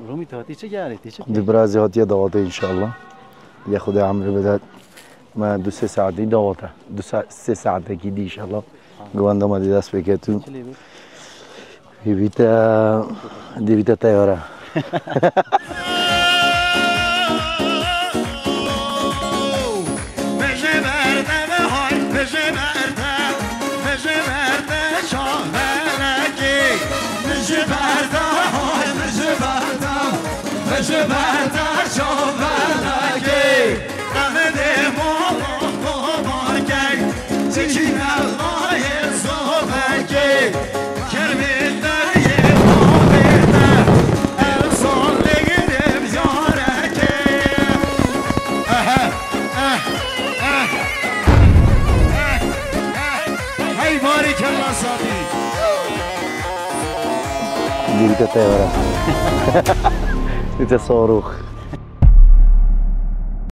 رومی تاتی چه گردی چه؟ دبرازی هاتیه دعوته انشالله. یا خدا عمر بدهد. ما 2-3 ساعتی دعوته. 2-3 ساعته کی دی انشالله. گوانده ما دی دست بکتو. دیویتا تیاره. دیویتا تیاره. دیویتا صاروخ.